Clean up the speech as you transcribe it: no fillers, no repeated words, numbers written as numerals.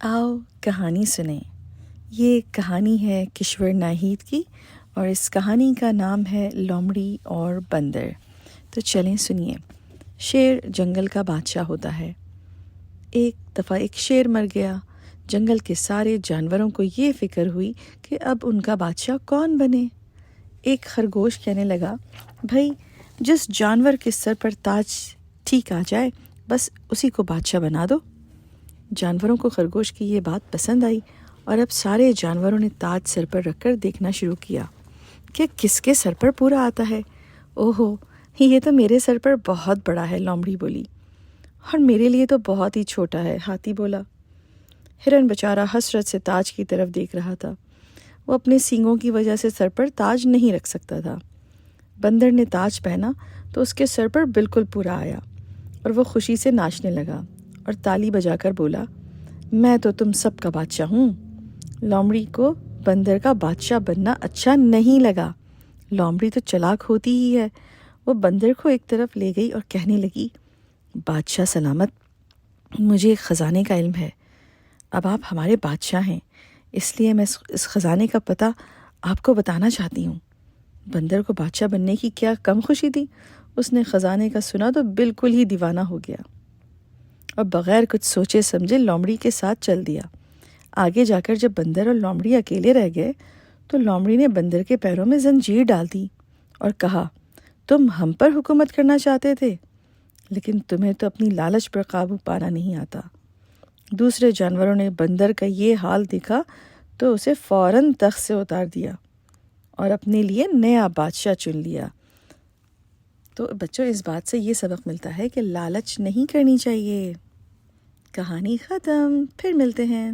آؤ کہانی سنیں۔ یہ کہانی ہے کشور ناہید کی اور اس کہانی کا نام ہے لومڑی اور بندر۔ تو چلیں سنیے۔ شیر جنگل کا بادشاہ ہوتا ہے۔ ایک دفعہ ایک شیر مر گیا۔ جنگل کے سارے جانوروں کو یہ فکر ہوئی کہ اب ان کا بادشاہ کون بنے۔ ایک خرگوش کہنے لگا، بھائی جس جانور کے سر پر تاج ٹھیک آ جائے بس اسی کو بادشاہ بنا دو۔ جانوروں کو خرگوش کی یہ بات پسند آئی اور اب سارے جانوروں نے تاج سر پر رکھ کر دیکھنا شروع کیا کہ کس کے سر پر پورا آتا ہے۔ اوہو، یہ تو میرے سر پر بہت بڑا ہے، لومڑی بولی۔ اور میرے لیے تو بہت ہی چھوٹا ہے، ہاتھی بولا۔ ہرن بیچارہ حسرت سے تاج کی طرف دیکھ رہا تھا۔ وہ اپنے سینگوں کی وجہ سے سر پر تاج نہیں رکھ سکتا تھا۔ بندر نے تاج پہنا تو اس کے سر پر بالکل پورا آیا اور وہ خوشی سے ناچنے لگا اور تالی بجا کر بولا، میں تو تم سب کا بادشاہ ہوں۔ لومڑی کو بندر کا بادشاہ بننا اچھا نہیں لگا۔ لومڑی تو چلاک ہوتی ہی ہے۔ وہ بندر کو ایک طرف لے گئی اور کہنے لگی، بادشاہ سلامت، مجھے ایک خزانے کا علم ہے۔ اب آپ ہمارے بادشاہ ہیں، اس لیے میں اس خزانے کا پتہ آپ کو بتانا چاہتی ہوں۔ بندر کو بادشاہ بننے کی کیا کم خوشی تھی۔ اس نے خزانے کا سنا تو بالکل ہی دیوانہ ہو گیا اور بغیر کچھ سوچے سمجھے لومڑی کے ساتھ چل دیا۔ آگے جا کر جب بندر اور لومڑی اکیلے رہ گئے تو لومڑی نے بندر کے پیروں میں زنجیر ڈال دی اور کہا، تم ہم پر حکومت کرنا چاہتے تھے، لیکن تمہیں تو اپنی لالچ پر قابو پانا نہیں آتا۔ دوسرے جانوروں نے بندر کا یہ حال دیکھا تو اسے فوراً تخت سے اتار دیا اور اپنے لیے نیا بادشاہ چن لیا۔ تو بچوں، اس بات سے یہ سبق ملتا ہے کہ لالچ نہیں کرنی چاہیے۔ کہانی ختم، پھر ملتے ہیں۔